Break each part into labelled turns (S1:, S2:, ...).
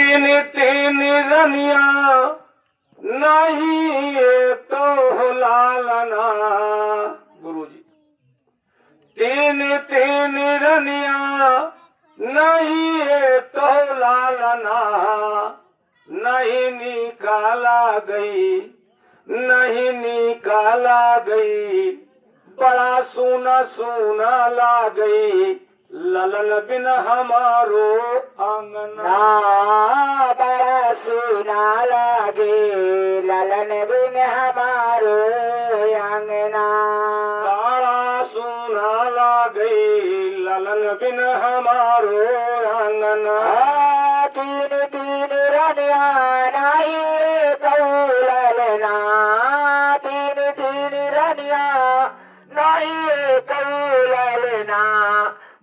S1: तीन तीन रनिया नहीं तो लालना। गुरु जी तीन तीन रनिया नहीं तो लालना, नहीं निकाला गई, नहीं निकाला गई, बड़ा सूना सूना ला गई, ललन बिन हमारो आंगना।
S2: बड़ा सुना लागे ललन बिन हमारो आंगना।
S1: बड़ा सूना ला गई, ललन बिन हमारो आंगना।
S2: तीन तीन रनिया नहीं तो ललना, तीन तीन रनिया नहीं तो ललना,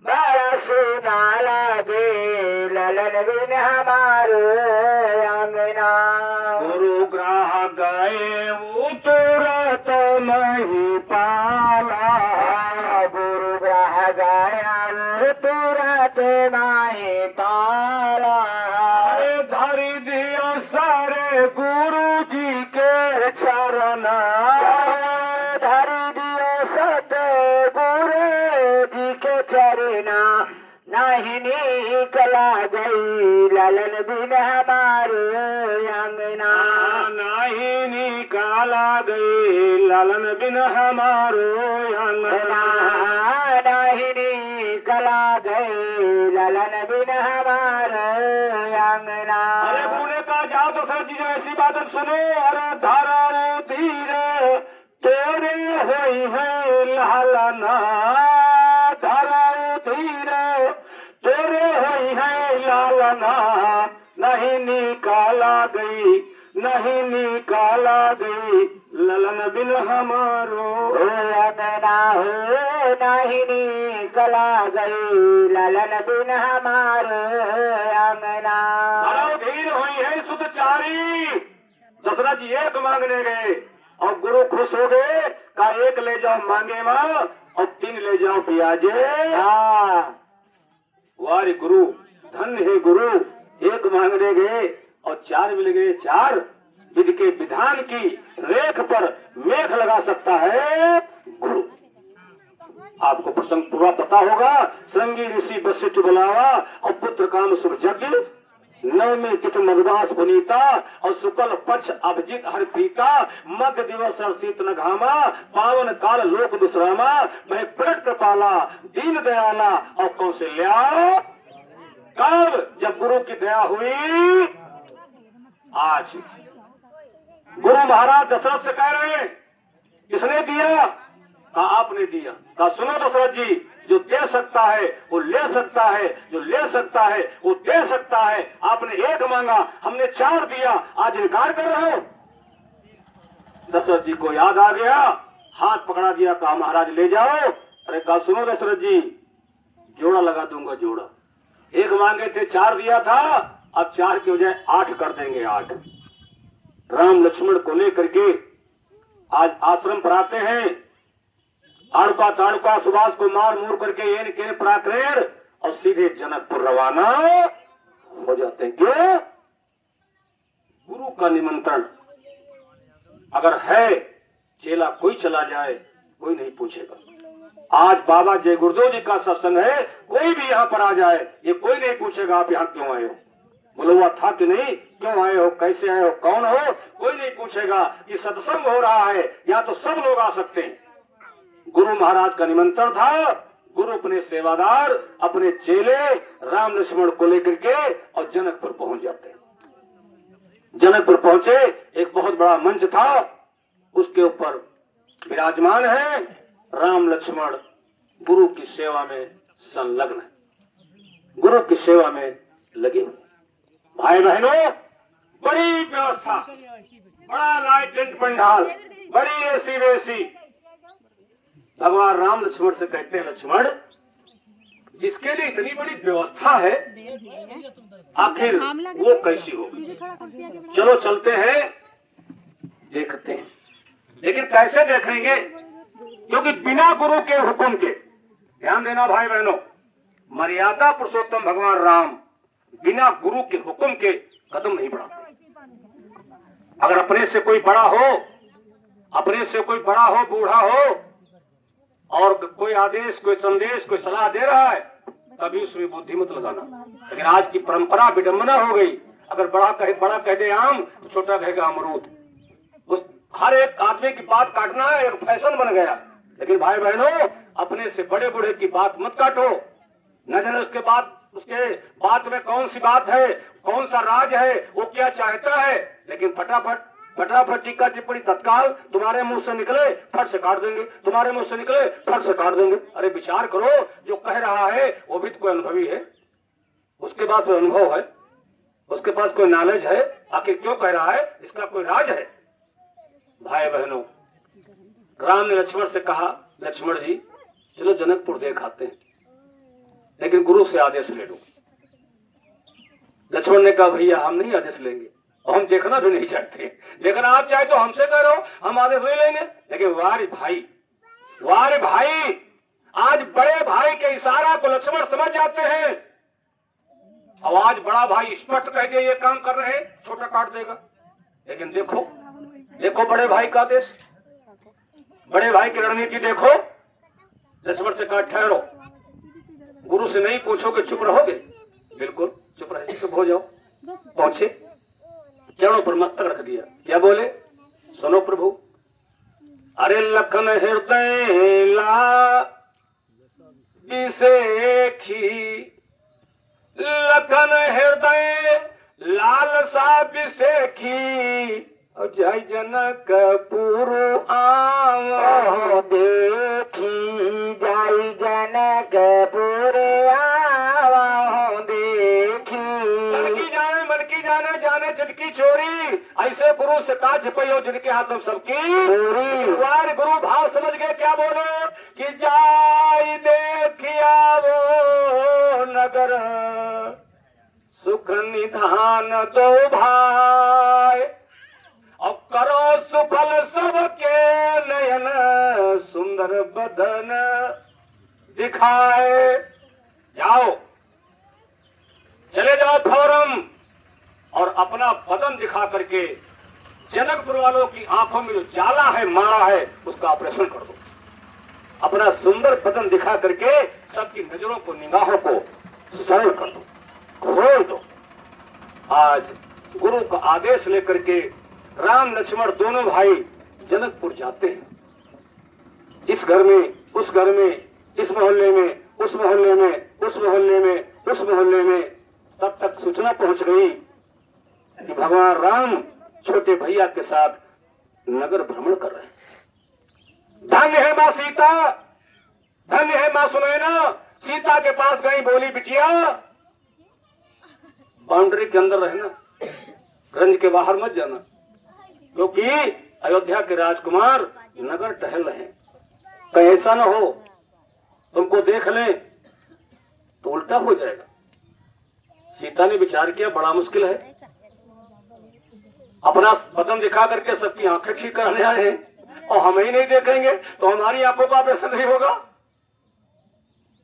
S2: बड़ा सुना लागे ललन बिन हमारो आंगना।
S1: गुरु ग्राह गए वो तुरत नहीं पाला,
S2: गुरु ग्रह गया तुरत माही पाला।
S1: धरी दिया सारे गुरु जी के चरना,
S2: धरी दियो सत गुरु जी के चरना, नहीं निकला गई ललन बिन हमारे आंगना।
S1: नहीं निकाला गई ललन बिन हमारो आंगना।
S2: नहीं निकला गई ललन बिन हमारे आंगना।
S1: अरे गुरु ने कहा जाओ तो सर जी जो ऐसी बात सुनो। अरे धारा धीरे तेरे हुई है लालना, धारा धीरे तेरे हुई है लालना, नहीं निकाला गई, नहीं निकाला गई, ललन बिन हमारो
S2: आंगना हो। नहीं निकला गई ललन बिन हमारे आंगना।
S1: धीर हुई है सुतचारी। दशरथ जी एक मांगने गए और गुरु खुश हो गए। का एक ले जाओ मांगे माँ और तीन ले जाओ पियाजे। वारे गुरु धन है गुरु। एक मांगने गए और चार मिल गए। चार विधि के विधान की रेख पर मेघ लगा सकता है गुरु। आपको प्रसंग पूरा पता होगा। श्रृंगी ऋषि वशिष्ठ बुलावा और पुत्र काम शुभ यज्ञ। नवमी तिथि मधुमास पुनीता और शुक्ल पक्ष अभिजित हर प्रीता। मध्य दिवस शीत न घामा पावन काल लोक विश्रामा। वह प्रकट कृपाला दीन दयाला और कौशल्या। कब? जब गुरु की दया हुई। आज गुरु महाराज दशरथ से कह रहे हैं किसने दिया? कहा आपने दिया। कहा सुनो दशरथ जी, जो दे सकता है वो ले सकता है, जो ले सकता है वो दे सकता है। आपने एक मांगा, हमने चार दिया, आज इनकार कर रहे हो। दशरथ जी को याद आ गया, हाथ पकड़ा दिया। कहा महाराज ले जाओ। अरे कहा सुनो दशरथ जी, जोड़ा लगा दूंगा जोड़ा। एक मांगे थे चार दिया था, अब चार की बजाय 8 कर देंगे। 8 राम लक्ष्मण को लेकर के आज आश्रम पर आते हैं। आड़का ताड़का सुभाष को मार मूर करके एन केन पराक्रेण और सीधे जनकपुर रवाना हो जाते हैं। क्यों? गुरु का निमंत्रण अगर है, चेला कोई चला जाए कोई नहीं पूछेगा। आज बाबा जय गुरुदेव जी का सत्संग है, कोई भी यहाँ पर आ जाए ये कोई नहीं पूछेगा आप यहाँ क्यों आए हो, बोला हुआ था कि नहीं, क्यों आए हो, कैसे आए हो, कौन हो, कोई नहीं पूछेगा। ये सत्संग हो रहा है, यहाँ तो सब लोग आ सकते हैं। गुरु महाराज का निमंत्रण था। गुरु अपने सेवादार अपने चेले राम लक्ष्मण को लेकर के और जनकपुर पहुंच जाते। जनकपुर पहुंचे, एक बहुत बड़ा मंच था, उसके ऊपर विराजमान है राम लक्ष्मण। गुरु की सेवा में संलग्न है, गुरु की सेवा में लगे हुए। भाई बहनों, बड़ी व्यवस्था, बड़ा लाइट टेंट पंडाल, बड़ी ऐसी वैसी। भगवान राम लक्ष्मण से कहते हैं लक्ष्मण, जिसके लिए इतनी बड़ी व्यवस्था है आखिर वो कैसी होगी? चलो चलते हैं देखते हैं। लेकिन कैसे देखेंगे? क्योंकि बिना गुरु के हुक्म के, ध्यान देना भाई बहनों, मर्यादा पुरुषोत्तम भगवान राम बिना गुरु के हुक्म के कदम नहीं बढ़ाते। अगर अपने से कोई बड़ा हो, अपने से कोई बड़ा हो, बूढ़ा हो, और कोई आदेश, कोई संदेश, कोई सलाह दे रहा है, तभी उसमें बुद्धि मत लगाना। लेकिन आज की परंपरा विडंबना हो गई, अगर बड़ा कह दे आम तो छोटा कहेगा अमरूद। उस हर एक आदमी की बात काटना एक फैशन बन गया। लेकिन भाई बहनों, अपने से बड़े बूढ़े की बात मत काटो। न जाने उसके बात में कौन सी बात है, कौन सा राज है, वो क्या चाहता है। लेकिन फटाफट टीका टिप्पणी तत्काल तुम्हारे मुंह से निकले फट से काट देंगे, तुम्हारे मुंह से निकले फट से काट देंगे। अरे विचार करो, जो कह रहा है वो भी तो कोई अनुभवी है, उसके पास कोई अनुभव है, उसके पास कोई नॉलेज है, आखिर क्यों कह रहा है, इसका कोई राज है। भाई बहनों, राम ने लक्ष्मण से कहा, लक्ष्मण जी चलो जनकपुर देख आते हैं, लेकिन गुरु से आदेश ले लो। लक्ष्मण ने कहा भैया हम नहीं आदेश लेंगे, और हम देखना भी नहीं चाहते, लेकिन आप चाहे तो हमसे करो, हम आदेश नहीं लेंगे। लेकिन वारे भाई, आज बड़े भाई के इशारा को लक्ष्मण समझ जाते हैं। आवाज बड़ा भाई स्पष्ट कह दे ये काम कर रहे हैं, छोटा काट देगा। लेकिन देखो बड़े भाई का आदेश, बड़े भाई की रणनीति देखो। लक्ष्मण से कहा ठहरो, गुरु से नहीं पूछोगे चुप रहोगे? बिल्कुल चुप रहे, चुप हो जाओ। पहुंचे, चरणों पर मस्तक रख दिया। क्या बोले? सुनो प्रभु। अरे लखन हृदय ला बिसेखी, लखन हृदय लालसा बिसेखी, जय जनकपुर आओ
S2: देखी, जय जनकपुर आओ देखी।
S1: मन की जाने जिनकी चोरी, ऐसे गुरु से का छिपाई जिनके हाथों सबकी वार। गुरु भाव समझ गए, क्या बोले कि जाय देखिया वो नगर, सुख निधान दो भाई, और करो सुफल सबके नयन, सुंदर बदन दिखाए। जाओ, चले जाओ फौरन, और अपना बदन दिखा करके जनकपुर वालों की आंखों में जो जाला है, मारा है, उसका ऑपरेशन कर दो। अपना सुंदर बदन दिखा करके सबकी नजरों को, निगाहों को सरल कर दो, खोल दो। आज गुरु का आदेश लेकर के राम लक्ष्मण दोनों भाई जनकपुर जाते हैं। इस घर में, उस घर में, इस मोहल्ले में, उस मोहल्ले में, उस मोहल्ले में, उस मोहल्ले में, तब तक सूचना पहुंच गई कि भगवान राम छोटे भैया के साथ नगर भ्रमण कर रहे हैं। धन्य है माँ सीता, धन्य है माँ सुनैना। सीता के पास गई, बोली बिटिया बाउंड्री के अंदर रहना, गंज के बाहर मत जाना, क्योंकि अयोध्या के राजकुमार नगर टहल रहे हैं, कहीं ऐसा न हो तुमको देख लें तो उल्टा हो जाएगा। सीता ने विचार किया बड़ा मुश्किल है, अपना बदन दिखा करके सबकी आंखें ठीक करने आए हैं और हम ही नहीं देखेंगे तो हमारी आंखों का ऑपरेशन नहीं होगा।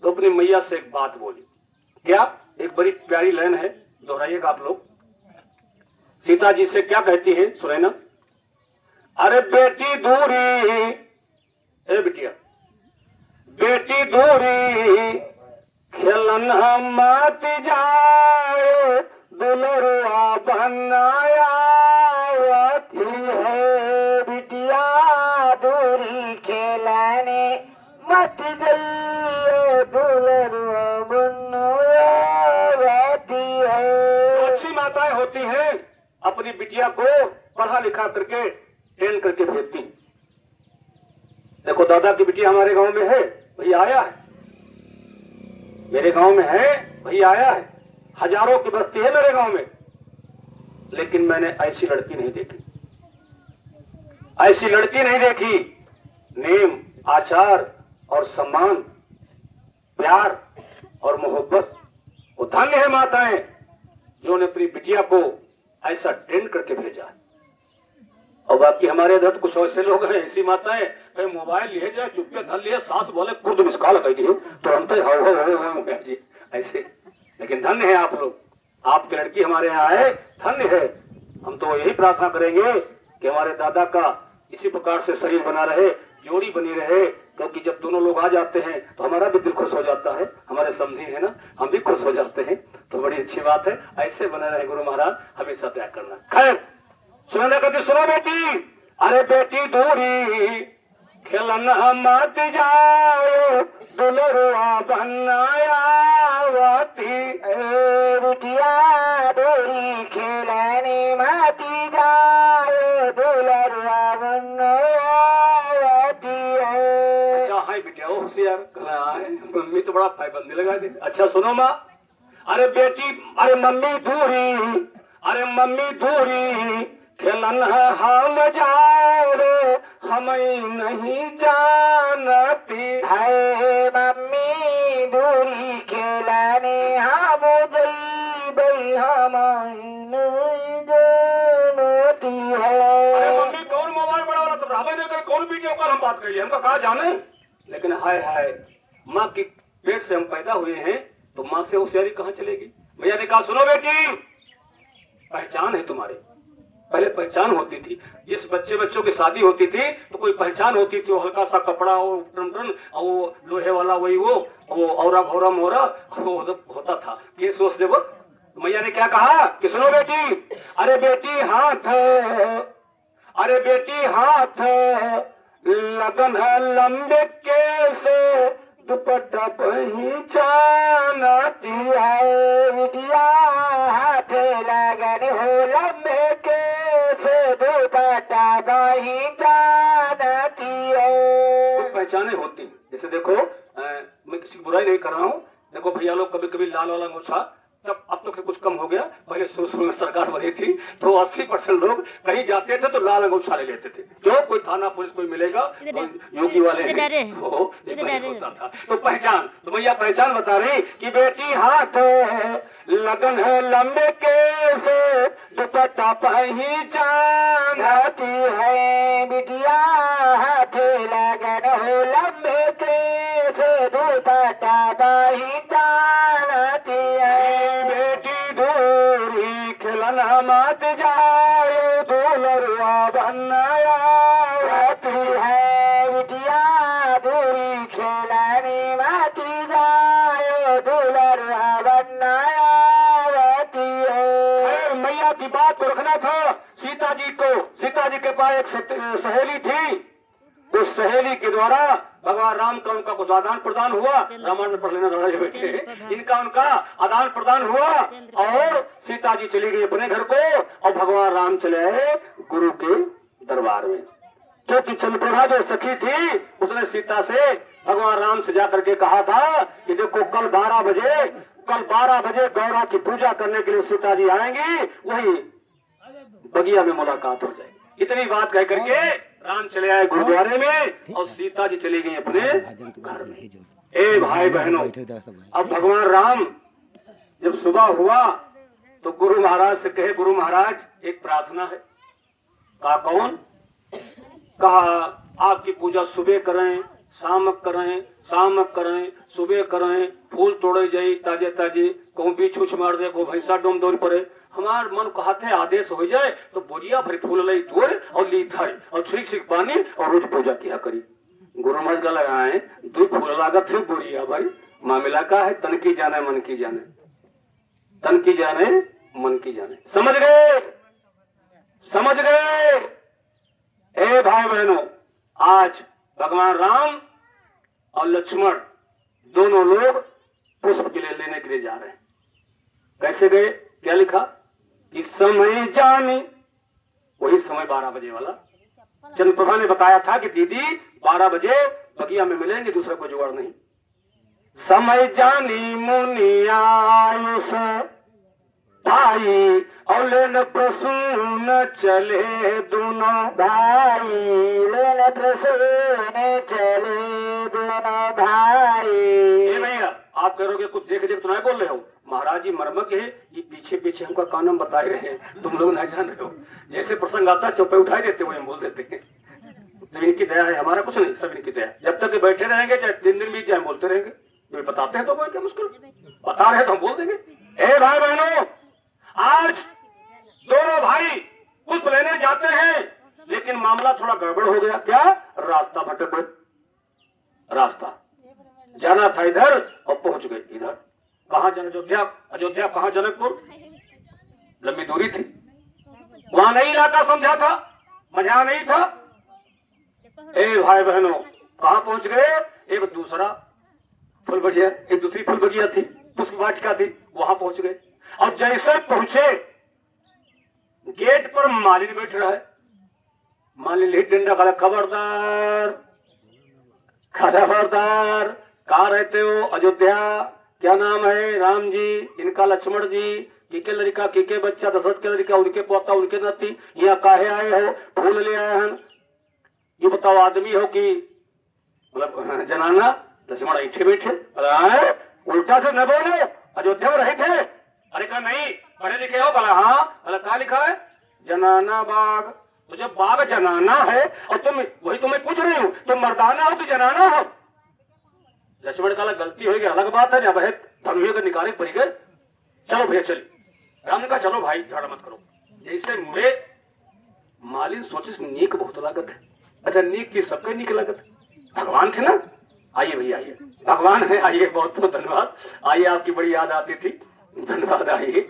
S1: तो अपनी मैया से एक बात बोली। क्या? एक बड़ी प्यारी लाइन है, दोहराइएगा आप लोग। सीता जी से क्या कहती है सुनैना? अरे बेटी दूरी, ए बिटिया बेटी दूरी, खेलन मत जाए, दुलरुआ बनाया
S2: है बिटिया दूरी, खेलाने मत जाइए, दुलरुआ बनाती है।
S1: अच्छी माताएं होती हैं, अपनी बिटिया को पढ़ा लिखा करके ट्रेन करके भेजती। देखो दादा की बिटिया हमारे गांव में है, भैया आया है, मेरे गांव में है, भैया आया है, हजारों की बस्ती है मेरे गांव में, लेकिन मैंने ऐसी लड़की नहीं देखी, ऐसी लड़की नहीं देखी। नेम, आचार और सम्मान, प्यार और मोहब्बत, वो धन्य है माताएं जो ने अपनी बिटिया को ऐसा ट्रेन करके भेजा। और बाकी हमारे इधर कुछ ऐसे लोग हैं, ऐसी माताएं कहीं मोबाइल लिए जाए, चुपके धर लिए, सास बोले कुर्द मिसकाल कर दिए तुरंत जी ऐसे। लेकिन धन्य है आप लोग, आपकी लड़की हमारे यहाँ है, धन्य है। हम तो यही प्रार्थना करेंगे कि हमारे दादा का इसी प्रकार से शरीर बना रहे, जोड़ी बनी रहे, क्योंकि जब दोनों लोग आ जाते हैं तो हमारा भी दिल खुश हो जाता है, हमारे समझी है ना, हम भी खुश हो जाते हैं। तो बड़ी अच्छी बात है, ऐसे बने रहे गुरु महाराज, हमेशा त्याग करना। खैर सुनने कहते, सुनो बेटी, अरे बेटी दूरी खेलना मत जाओ, दुलरुआ बनायावती।
S2: बिटिया दूरी खेलने मत जाओ, दुलरुआ बनायावती है।
S1: अच्छा है बेटिया, ओ होशियार कला है, मम्मी तो बड़ा पाबंदी लगा दे। अच्छा सुनो माँ, अरे बेटी, अरे मम्मी दूरी, अरे मम्मी दूरी खेलन हम जाओ, हम नहीं जानती।
S2: है मम्मी दूरी खेलने हम जई हम नहीं जानती है।
S1: अरे मम्मी कौन मोबाइल बड़ा वाला, तो रावण देकर कौन वीडियो कॉल हम बात कर लिए, हमका कहा जाने। लेकिन हाय हाय, माँ की पेट से हम पैदा हुए हैं, तो माँ से होशियारी कहाँ चलेगी। भैया ने कहा, सुनो बेटी, पहचान है तुम्हारी, पहले पहचान होती थी। जिस बच्चों की शादी होती थी तो कोई पहचान होती थी, वो हल्का सा कपड़ा हो, टन और वो लोहे वाला, वही वो औरा भौरा मोरा वो होता था। ये सोच जब मैया ने क्या कहा कि सुनो बेटी, अरे बेटी हाथ, अरे बेटी हाथ लगन है लंबे कैसे, दुपट्टा पहचानती
S2: है। बिटिया हाथ लगन हो लंबे के से, दुपट्टा पहचानती है।
S1: पहचाने होती। जैसे देखो मैं किसी की बुराई नहीं कर रहा हूँ, देखो भैया लोग कभी कभी लाल वाला मोछा, तब अब तो कुछ कम हो गया, पहले शुरू में सरकार बनी थी तो 80% लोग कहीं जाते थे तो लाल अंगूठा ले लेते थे। क्यों, कोई थाना पुलिस कोई मिलेगा तो योगी वाले होता था। तो पहचान, तो भैया पहचान बता रही कि बेटी हाथ लगन है लंबे के से, दुपट्टा पहचानती
S2: है। बिटिया हाथ लगन हो लंबे के से, दुपट्टा पहचानती है।
S1: बेटी दूरी खिलन मत जाओ, दुलरुआ बनायावती
S2: है। बिटिया दूरी खेलने मत जाओ, दुलरुआ बनायावती है।
S1: मैया की बात को रखना था। सीता जी के पास एक सहेली थी, उस सहेली के द्वारा भगवान राम का उनका कुछ आदान प्रदान हुआ। रामायण में पढ़ लेना जरा बैठे, इनका उनका आदान प्रदान हुआ और सीता जी चली गई अपने घर को और भगवान राम चले आए गुरु के दरबार में। क्योंकि चंद्रप्रभा जो सखी थी उसने सीता से भगवान राम से जाकर के कहा था कि देखो कल 12 बजे गौरा की पूजा करने के लिए सीता जी आएंगी, वही बगिया में मुलाकात हो जाएगी। इतनी बात कह करके राम चले आए गुरुद्वारे में और सीता जी चली गई अपने घर में। ए भाई बहनों, अब भगवान राम जब सुबह हुआ तो गुरु महाराज से कहे, गुरु महाराज एक प्रार्थना है। कहा कौन? कहा आपकी पूजा सुबह करें, शामक करें, सुबह करें, फूल तोड़े जाई ताजे ताजे, कहूँ बीच छूछ मार दे, को भैंसा डोम दौड़ पड़े। हमार मन कहते हैं आदेश हो जाए तो बोरिया भर फूल लई तोड़ और ली थाई और छिक पानी और रोज पूजा किया करी। गुरु महाराज का लगाए 2 फूल लागत है बोरिया भाई, मामला का है तन की जाने मन की जाने, तन की जाने मन की जाने। समझ गए? ए भाई बहनों, आज भगवान राम और लक्ष्मण दोनों लोग पुष्प के लिए लेने के लिए जा रहे हैं। कैसे गए? क्या लिखा? इस समय जानी, वही समय 12 बजे वाला। चंद्रप्रभा ने बताया था कि दीदी 12 बजे बगिया में मिलेंगे, दूसरा कोई जुगाड़ नहीं। समय जानी मुनि आयुष भाई और लेन प्रसून चले दोनों
S2: भाई, लेन प्रसून चले दोनों भाई।
S1: भैया आप कहोगे कुछ देख तो नहीं बोल रहे हो, महाराज जी मर्मक है, ये पीछे हमका कानम बताए रहे हैं, तुम लोग नहीं जान रहे हो। जैसे प्रसंग आता चौपे उठाए देते हुए हम बोल देते हैं। तो इनकी दया है, हमारा कुछ नहीं, सब इनकी दया। जब तक बैठे रहेंगे चाहे 3 दिन बीत जाए बोलते रहेंगे। बताते हैं तो क्या मुश्किल, बता रहे तो हम बोल देंगे। ए भाई बहनों, आज दोनों भाई पुष्प लेने जाते हैं, लेकिन मामला थोड़ा गड़बड़ हो गया। क्या? रास्ता भटक गए। रास्ता जाना था इधर और पहुंच गए इधर। कहाँ जाना? अयोध्या। अयोध्या कहाँ? जनकपुर। लंबी दूरी थी, वहां नहीं इलाका समझा था, मजा नहीं था। ए भाई बहनों, कहाँ पहुंच गए? एक दूसरा फूल बगिया, एक दूसरी फूल बगिया थी, पुष्प वाटिका थी, वहां पहुंच गए। और जैसे पहुंचे, गेट पर मालिन बैठ रहा है। मालिन लेट डंडा काला, खबरदार खबरदार, कहाँ रहते हो? अयोध्या। क्या नाम है? राम जी, इनका लक्ष्मण जी, के लड़का के बच्चा, दशरथ के लड़का, उनके पोता, उनके नाती, यहाँ काहे आए हो? फूल ले आए हैं। ये बताओ, आदमी हो कि मतलब जनाना? लक्ष्मण ऐठे बैठे, उल्टा से न बोलो, अयोध्या में रहे थे। अरे कहा नहीं, पढ़े लिखे हो? बोला हाँ। बोला कहा लिखा है? जनाना बाग। तो जब बाग जनाना है और तुम, वही तो मैं पूछ रही हूँ, तुम मर्दाना हो कि जनाना हो? लक्ष्मण का गलती होगी, अलग बात है, जब है धनुष का निकाले पड़ गए। चलो भैया चलिए। राम ने कहा चलो भाई, झगड़ा मत करो। जैसे मुड़े, मालिन सोचे नीक बहुत लागत है। अच्छा, नीक चीज सबके नीक लागत है, भगवान थे ना। आइए भैया आइए, भगवान है, आइए, बहुत बहुत धन्यवाद। आइए, आपकी बड़ी याद आती थी, धन्यवाद। आइए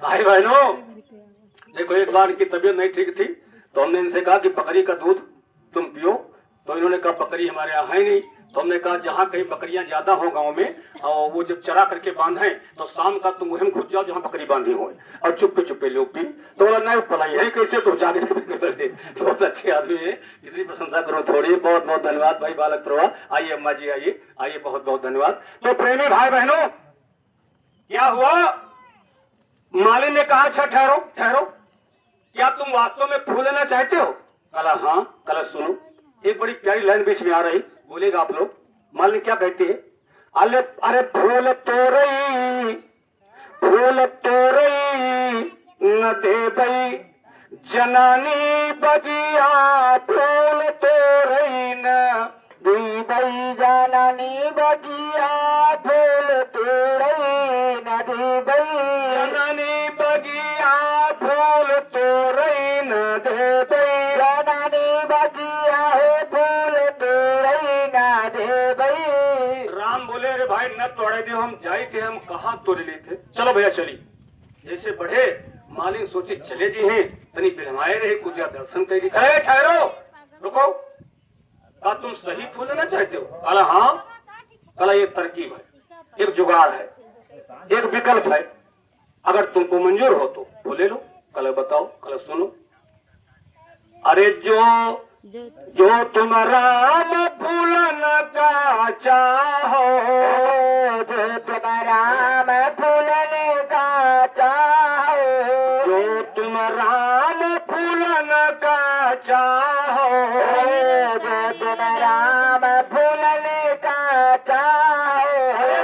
S1: भाई बहनों, देखो एक बार इनकी तबीयत नहीं ठीक थी, तो हमने इनसे कहा कि बकरी का दूध तुम पियो। तो इन्होंने कहा बकरी हमारे यहाँ है नहीं। तो हमने कहा जहाँ कहीं बकरियां ज्यादा हो गांव में, और वो जब चरा करके बांधे, तो शाम का तुम वहीं घुस जाओ जहाँ बकरी बांधी हो, और चुप्पे चुप्पे लोग पी। तो बोला नहीं पलाई है कैसे, तो जाके बहुत अच्छे आदमी है, इतनी प्रशंसा करो थोड़ी। बहुत बहुत धन्यवाद भाई बालक प्रभा। आइए अम्मा जी, आइए आइए, बहुत बहुत धन्यवाद। तो प्रेमी भाई बहनों, क्या हुआ? मालिन ने कहा अच्छा ठहरो ठहरो, क्या तुम वास्तव में फूल लेना चाहते हो? कहा हाँ। कहा सुनो, एक बड़ी प्यारी लाइन बीच में आ रही, बोलेगा आप लोग। मालिन क्या कहती है? अरे अरे फूल तोरई, फूल तोरई न दे बई, जनानी बगिया फूल तोरई न दी बई, जनानी बगिया फूल तोरई न दी बई, जनानी बगिया फूल तोरई न दे बई, जनानी बगिया है फूल तोरई न दे बई। राम बोले अरे भाई न तोड़े दे, हम जाए थे, हम कहाँ तोड़ लिए थे। चलो भैया चली। जैसे बढ़े, मालिन सोचे चले जी हैं, तनी बिलमाए रहे, कुछ दर्शन कर। ठहरो, रुको, क्या तुम सही फूल लेना चाहते हो? कहा हाँ। कहा एक तरकीब है, एक जुगाड़ है, एक विकल्प है, अगर तुमको मंजूर हो तो फूल ले लो। कल बताओ। कल सुनो, अरे जो तुम राम फूलन का चाहो, जो तुम राम फूलन का चाहो, जो तुम राम फूलन का चाहो, जो तुम राम फूलन का चाहो,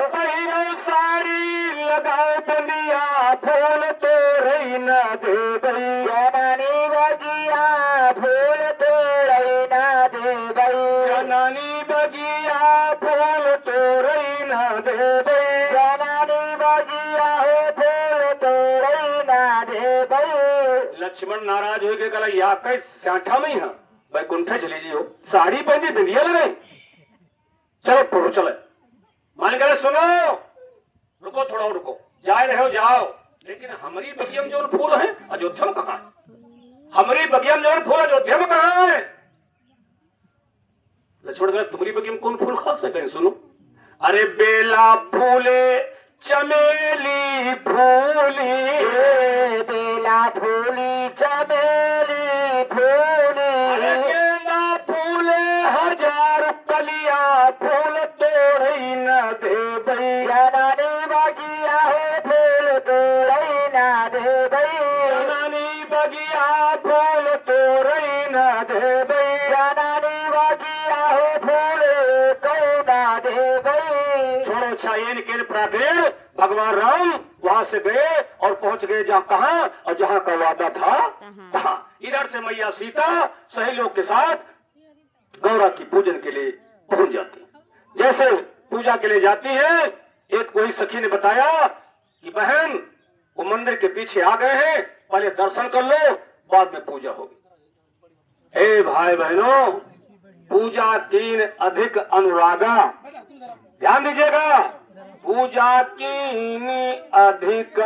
S1: पहिरो साड़ी लगाओ बलिया फूल तोरई न दे बई, जनानी बगिया फूल तोरई न दे बई, जनानी बगिया फूल तोरई न दे बई, जनानी बगिया हो फूल तोरई न दे बई। लक्ष्मण नाराज हो गए, कहा या कई साठा में ही बैकुंठा चली जी हो, साड़ी पहनी बिंदिया लगाई, चलो फोटो चले। मान कह सुनो, रुको थोड़ा रुको, जाए रहे हो जाओ, लेकिन हमारी बगिया में जो फूल है अयोध्या में कहाँ है? हमारी बगिया में जो फूल अयोध्या में कहाँ है? लक्ष्मण कहा तुम्हारी बगिया में कौन फूल खास है? कहीं सुनो, अरे बेला फूले चमेली फूली, बेला फूली चमेली फूली, गेंदा फूले हजार कलिया फूल तोड़ई न दे बई, जनानी बगिया है फूल तोड़ई न दे बई, जनानी बगिया फूल तोड़ई न दे बई, जनानी बगिया है फूल तो न दे बई। छोड़ो छायन के प्रार्थना, भगवान राम वहां से गए और पहुंच गए जहाँ कहा, और जहाँ का वादा था तहाँ। इधर से मैया सीता सहेलियों के साथ गौरा की पूजन के लिए पहुंच जाती। जैसे पूजा के लिए जाती है, एक कोई सखी ने बताया कि बहन वो मंदिर के पीछे आ गए हैं, पहले दर्शन कर लो, बाद में पूजा होगी। ए भाई बहनों, पूजा कीन अधिक अनुरागा, ध्यान दीजिएगा, पूजा कीन अधिक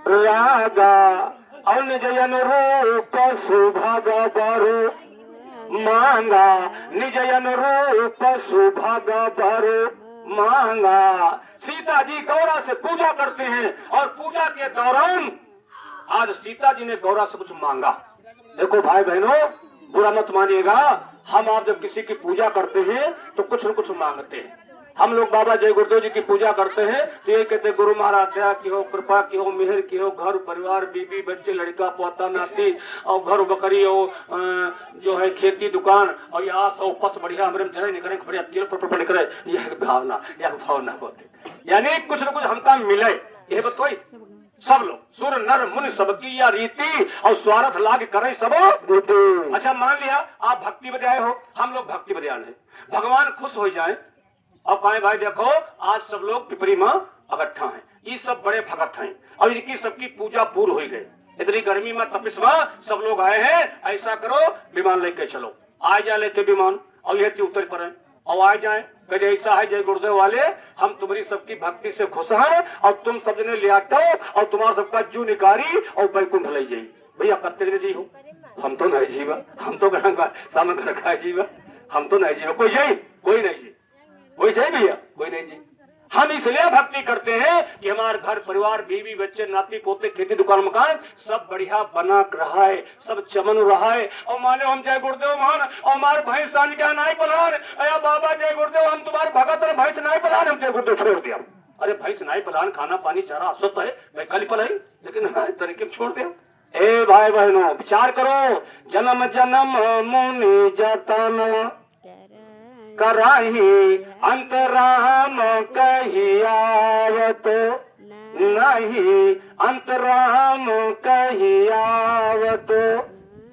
S1: अनुरागा, निजयन रूप सुभग बरु मांगा, निजयन रूप सुभग बरु मांगा। सीता जी गौरा से पूजा करते हैं और पूजा के दौरान आज सीता जी ने गौरा से कुछ मांगा। देखो भाई बहनों, बुरा मत मानिएगा, हम आप जब किसी की पूजा करते हैं तो कुछ न कुछ मांगते हैं। हम लोग बाबा जय गुरुदेव जी की पूजा करते हैं तो ये कहते हैं गुरु महाराज दया की हो, कृपा की हो, मेहर की हो, घर परिवार बीबी बच्चे लड़का पोता नाती और घर बकरी हो, जो है खेती दुकान और यहाँ सौ पस बढ़िया हमारे जय निकले बढ़िया तेल पर निकले, यह भावना होती, यानी कुछ न कुछ हमका मिले। यह बताइए सब लोग सुर नर मुनि सबकी या रीति और स्वार्थ लाग करे सब। अच्छा मान लिया आप भक्ति बदे आए हो, हम लोग भक्ति बदे आए, भगवान खुश हो जाए। अब भाई देखो आज सब लोग पिपरी माँ अगट्ठा हैं, ये सब बड़े भगत हैं और इनकी सबकी पूजा पूर्ण हो गई। इतनी गर्मी में तपिश में सब लोग आए हैं, ऐसा करो विमान लेके चलो, आ जा लेते विमान और ये उतर पड़े और आ जाए, कहे ऐसा है जय गुरुदेव वाले, हम तुम्हारी सबकी भक्ति से खुश हैं और तुम सबने ले आटो और तुम्हारा सबका जू निकारी और बैकुंठ ले जाई। भैया कत्ते जी हो, हम तो नहीं जीवा, हम तो सामने घर खाए जीवा, हम तो नहीं जीवा, कोई जाई कोई नहीं जी, कोई सही भैया कोई नहीं जी। हम इसलिए भक्ति करते हैं कि हमारे घर परिवार बीवी बच्चे नाती पोते खेती दुकान मकान सब बढ़िया बना रहा है, सब चमन रहा है। और माने हम जय गुरुदेव मान और हमारे भैंस सानी क्या नहीं पलान, अया बाबा जय गुरुदेव हम तुम्हारे भगत और भैंस नहीं पलान, हम जय गुरुदेव छोड़ दिया। अरे भैंस नहीं पलान, खाना पानी चारा अस्वस्थ है, मैं कल पलाई, लेकिन तरीके छोड़ दिया। ए भाई बहनों विचार करो, जन्म जन्म मुनि जतन कराही अंतराम कही आवत नहीं, अंतराम कही आवत।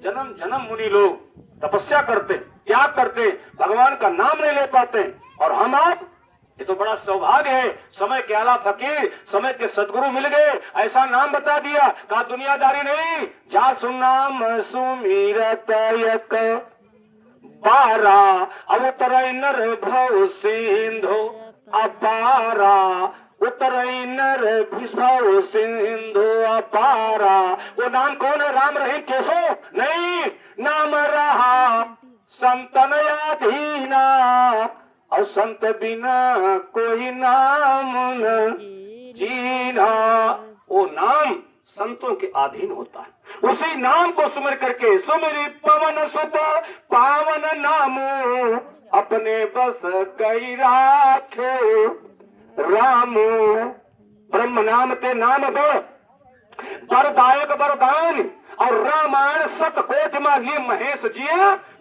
S1: जन्म जन्म मुनि लोग तपस्या करते, त्याग करते, भगवान का नाम नहीं ले पाते, और हम आप, ये तो बड़ा सौभाग्य है। समय के आला फकीर, समय के सदगुरु मिल गए, ऐसा नाम बता दिया, कहा दुनियादारी नहीं, जा सुनाम सुमीरत यक पारा अवतरई नर भव सिंधु अपारा, उतरई नर भव सिंधु अपारा। वो नाम कौन है? राम रही केशो नहीं, नाम रहा संतनयाधीना, और संत बिना कोई नाम न जीना। वो नाम संतों के अधीन होता है, उसी नाम को सुमर करके सुमरी पवन सुत पावन नामो, अपने बस कई राखे रामो। ब्रह्म नाम ते नाम वरदायक वरदान, और रामायण सतकोट मालिए महेश जी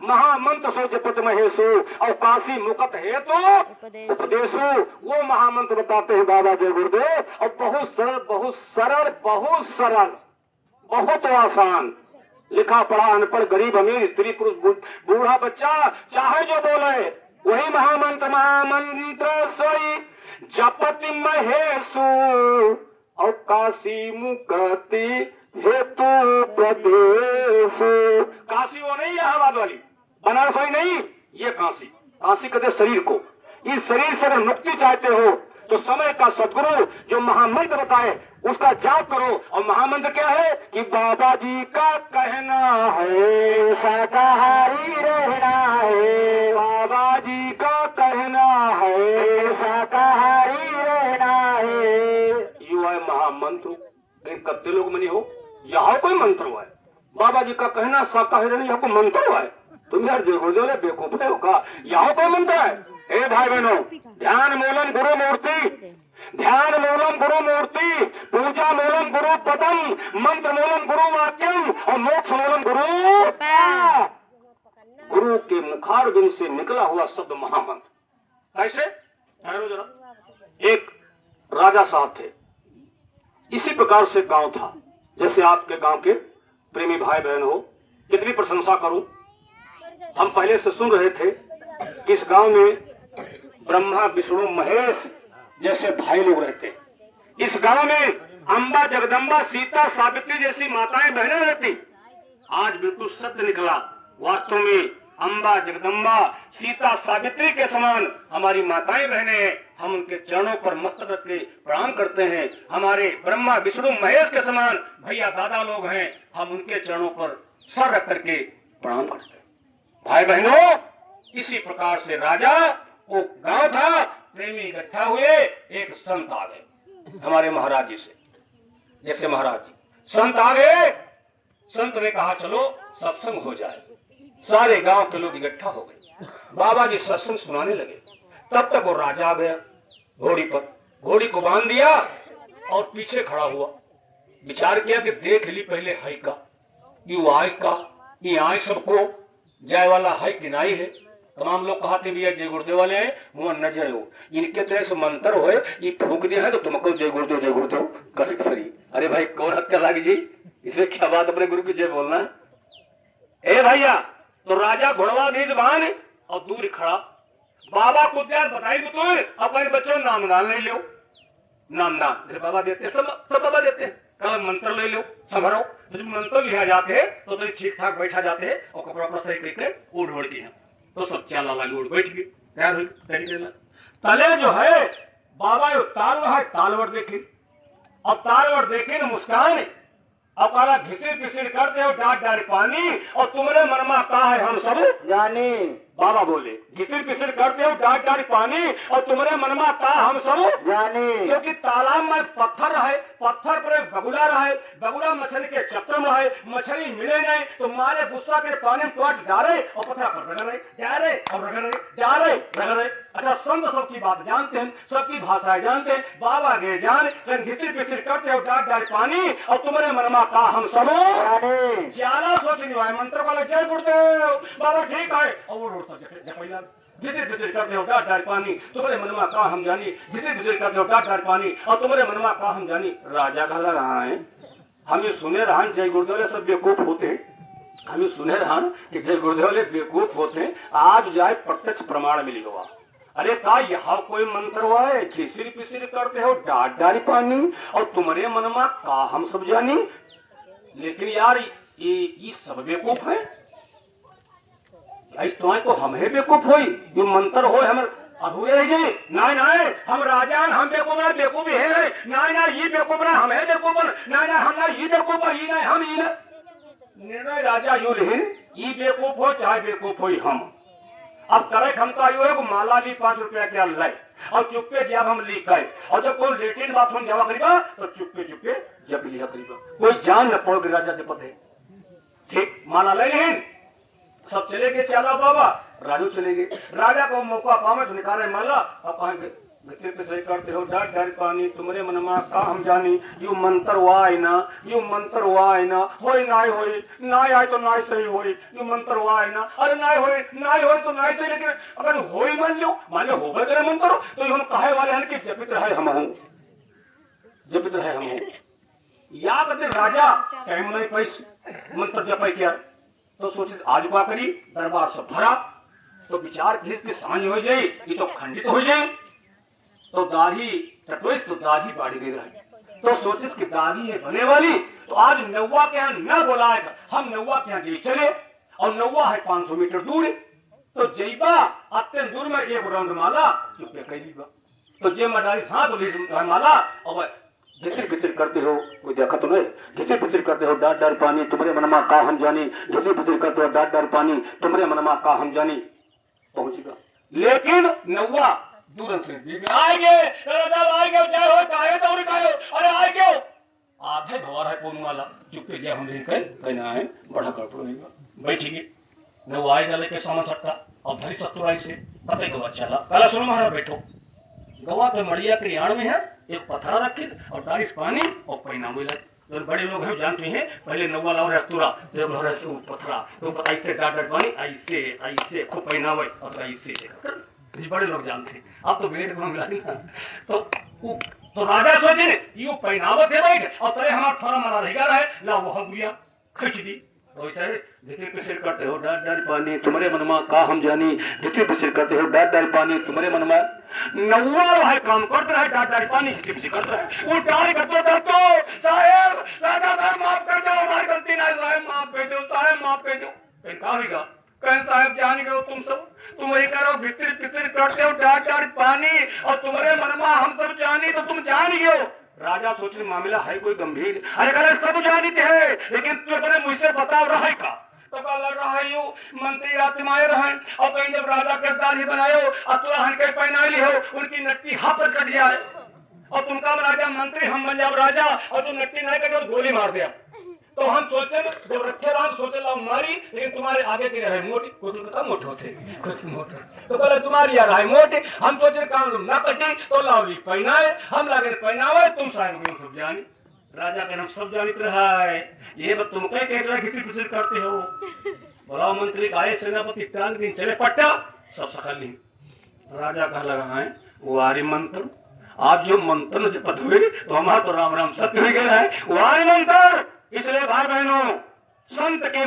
S1: महामंत्र सो जपत महेशो, और काशी मुकत है तो उपदेशो। वो महामंत्र बताते हैं बाबा जय गुरुदेव, और बहुत सरल बहुत सरल बहुत सरल बहुत आसान, लिखा पढ़ा अनपढ़ गरीब अमीर स्त्री पुरुष बूढ़ा बच्चा चाहे जो बोले वही महामंत्र। महामंत्र सोई जपति महेशु, और काशी मुकति हेतु प्रदेश। काशी वो नहीं इलाहाबाद वाली, बनारस वाली नहीं, ये काशी। काशी कहते शरीर को, इस शरीर से अगर मुक्ति चाहते हो तो समय का सदगुरु जो महामंत्र बताए उसका जाप करो। और महामंत्र क्या है कि बाबा जी का कहना है शाकाहारी रहना है, बाबा जी का कहना है शाकाहारी रहना है। यू है महामंत्र। कत्ते लोग मनी हो, यहाँ कोई मंत्र हुआ है, बाबा जी का कहना शाकाहारी रहना, यहाँ कोई मंत्र हुआ है। तुम यार जय गुरुदेव बेवकूफ हो का, यहाँ कोई मंत्र है? हे भाई बहनों, ध्यान मूलम गुरु मूर्ति, ध्यान मूलम गुरु मूर्ति, पूजा मूलम गुरु पदम, मंत्र मूलम गुरु वाक्यम, और मोक्ष मूलम गुरु। गुरु के मुखारबिंद से निकला हुआ शब्द महामंत्र। कैसे? जरा। एक राजा साहब थे, इसी प्रकार से गांव था जैसे आपके गांव के प्रेमी भाई बहन हो। कितनी प्रशंसा करूं, हम पहले से सुन रहे थे कि इस गांव में ब्रह्मा विष्णु महेश जैसे भाई लोग रहते हैं। इस गांव में अम्बा जगदम्बा सीता सावित्री जैसी माताएं बहनें रहती। आज बिल्कुल सत्य निकला। वास्तव में अम्बा जगदम्बा सीता सावित्री के समान हमारी माताएं बहनें हैं। हम उनके चरणों पर मस्तक रख के प्रणाम करते हैं। हमारे ब्रह्मा विष्णु महेश के समान भैया दादा लोग हैं, हम उनके चरणों पर सर रख करके प्रणाम करते हैं। भाई बहनों, इसी प्रकार से राजा वो गांव था, प्रेमी इकट्ठा हुए, एक संत आ गए हमारे महाराज जी से। जैसे महाराज जी संत आ गए, संत ने कहा चलो सत्संग हो जाए। सारे गांव के लोग इकट्ठा हो गए, बाबा जी सत्संग सुनाने लगे। तब तक वो राजा आ गया घोड़ी पर, घोड़ी को बांध दिया और पीछे खड़ा हुआ। विचार किया कि देख ली पहले हाई का, यू आय का, ये आय सबको जाय वाला हाई किनाई है। तमाम लोग कहते भैया जय गुरुदेव वाले हैं, मुँह नजर हो इनके तरह से मंत्र हो, ये फूक दिया है तो तुमको जय गुरुदेव करे फ्री। अरे भाई कौन हत्या लागी जी, इसमें क्या बात अपने गुरु की जय बोलना है। ए भैया, तो राजा घोड़वा दी जबान और दूर खड़ा। बाबा को यार बताई तो अपने बच्चों नाम दान ले लो। नाम दान जैसे बाबा देते हैं, सब बाबा देते हैं। कल मंत्र ले लो, संभरो। तो जब मंत्र लिया जाते हैं तो ठीक ठाक बैठा जाते हैं और कपड़ा पर सही करके उड़ उड़ के तो सब चाला लगे उड़ बैठ गए, तैयार हुई तले जो है बाबा तालवर देखे और तालवर देखे न मुस्कान अब काला घिसिर पिसिर करते हो डांट डांट पानी और तुम्हारे मनमा का है हम सब
S2: जानी।
S1: बाबा बोले घिसिर पिसिर करते हो डांट डांट पानी और तुम्हारे मनमा का हम सब
S2: जानी।
S1: क्योंकि तालाब में पत्थर रहे, पत्थर पर एक बगुला रहे, बगुला मछली के चक्कर में रहे, मछली मिले नहीं तो मारे गुस्सा के पानी में टोट डाले और पत्थर पर रगड़ रहे, जा रहे और रगड़ रहे, जा रहे रगड़ रहे। अच्छा संत सबकी बात जानते हैं, सबकी भाषाएं जानते हैं। बाबा गे जान घिसिर पिसिर करते हो डांट डांट पानी और तुम्हारे मनमा का हम सब
S2: जानी।
S1: ज्यादा सोचने वाले मंत्र वाले जय गुरुदेव बाबा ठीक है और घिसिर पिसिर करते हो डांट डांट पानी तुम्हारे मनमा का हम जानी, घिसिर पिसिर करते हो डांट डांट पानी और तुम्हारे मनमा का हम जानी। राजा का लग रहा है हम ये सुने रहा जय गुरुदेव सब बेवकूफ होते हैं, हम ये सुने रहा कि जय गुरुदेव बेवकूफ होते हैं। आज जाए प्रत्यक्ष प्रमाण मिली हुआ। अरे का यहाँ कोई मंत्र हुआ है घिसिर पिसिर करते हो डांट डांट पानी और तुम्हारे मनमा का हम सब जानी। लेकिन यार ये सब बेवकूफ है, तुम्हारे को हम है बेवकूफ हो ये मंत्र हो हम अधूरे रह गए। नहीं नहीं हम राजा हम बेवकूफ है, नहीं नहीं ये बेवकूफ ना हम है बेवकूफ, नहीं नहीं हम ना ये बेवकूफ ये नहीं हम ये निर्णय राजा यू लेकिन ये बेवकूफ हो चाहे बेवकूफ हो हम। अब करे क्षमता यू है माला ली 5 रुपया क्या लाई और चुपके जब हम ली गए और जब कोई लेटिन बाथरूम जमा करीबा तो चुपके चुपके जब लिया करीबा कोई जान न पड़ोगे राजा से पते ठीक माला ले लेकिन सब चले गए। चला बाबा राजू चले गए, राजा को मौका पावे तो निकाले माला और कहेंगे करते हो डांट डांट पानी तुम्हारे मनमा का हम जानी। यू मंत्र वाय ना, यू मंत्र वाय ना होई नाय होई नाय आए तो नाय सही होई, यू मंत्र वाय ना अरे नाय होई तो नाय सही। लेकिन अगर होई मान लो होगा करे मंत्र तो हम कहे वाले हैं कि जपित रहे हम हूं, जपित रहे हम हूं। या कहते राजा कहीं नहीं पैसे मंत्र जप किया तो सोचे आज का करी दरबार से भरा तो विचार की सांझ हो जाए ये तो खंडित हो जाए तो दाढ़ी टटोइस तो दाढ़ी बाड़ी गई रही तो सोचिस कि दाढ़ी है बने वाली तो आज नौवा के यहाँ न बुलाएगा, हम नौवा के यहाँ चले और नौवा है 500 मीटर दूर तो जईबा अत्यंत दूर में एक राउंड माला चुपके कह तो जे मडारी साथ माला और घिसिर पिसिर करते हो कोई देखा तो नहीं, घिसिर पिसिर करते हो डांट डांट पानी तुम्हारे मनमा का हम जानी, घिसिर पिसिर करते हो डांट डांट पानी तुम्हारे मनमा का हम जानी। पहुंचेगा लेकिन नौवा दूर से आएंगे चाहे हो चाहे तो अरे आएंगे आधे भवर है पूर्ण वाला चुपके जय हम कहना है बड़ा गड़बड़ बैठिए नौवा आएगा लेके सामान सकता और भरी सत्तुराई से पता ही गवा चला कला सुनो महाराज बैठो गवा के मड़िया के याण में है एक पथरा रखे और दारिश पानी और पैना मिला तो बड़े लोग हैं जानते हैं पहले नौवा लाओ रस्तुरा जब पथरा तो पता इससे डाट डाट पानी ऐसे ऐसे खूब पैना हुए और ऐसे बड़े लोग जानते हैं। अब तो बेड में मिला तो राजा सोचे ने यू पहनावत है बैठ और तेरे हमारा थोड़ा मारा रहेगा रहे ला वो हम गुया खींच दी तो ऐसा घिसिर पिसिर करते हो डांट डांट पानी तुम्हारे मनमा का हम जानी, घिसिर पिसिर करते हो डांट डांट पानी तुम्हारे मनमा नौवा है काम करते रहे, डाटा पानी की करते रहे, वो टाई करते करते साहेब राजा साहब माफ कर दो, हमारी गलती नहीं साहेब, माफ कर दो साहेब, माफ कर दो। कहा कहें साहब जान गए तुम सब, तुम वही करो भितर पितर करते हो डाटा पानी और तुम्हारे मनमा हम सब जानी तो तुम जान गए हो। राजा सोचने मामला है कोई गंभीर, अरे कल सब जानते हैं लेकिन तुम मुझसे बताओ रहे का तो का लग रहा है यू मंत्री आत्माए रहे और कहीं जब राजा के दाढ़ी बनायो और तुरहन के पहना ली हो उनकी नट्टी हाथ पर कट जाए और तुमका बना दिया मंत्री, हम बन जाओ राजा और तुम नट्टी नहीं कटे तो गोली मार दिया। तो हम सोचे जब रखे राम सोचे लाओ मारी, लेकिन तुम्हारे आगे की रहे मोटी, कुछ मोटे होते मोटे तो कल तुम्हारी यार है मोटी, हम सोचे काम न कटी तो लावली पहनाए, हम लागे पहनावे तुम साइन सब जानी। राजा का नाम सब जानित रहा है, ये बात तुम कहीं कह रहे घिसी पिछली करते हो। बोला मंत्री आए सेनापति टांग दिन चले पट्टा सब सखल ली। राजा कहा लगा है वारी मंत्र, आज जो मंत्र से पद हुए तो हमारा तो राम राम सत्य हो गया है, वारी मंत्र। इसलिए भाई बहनों संत के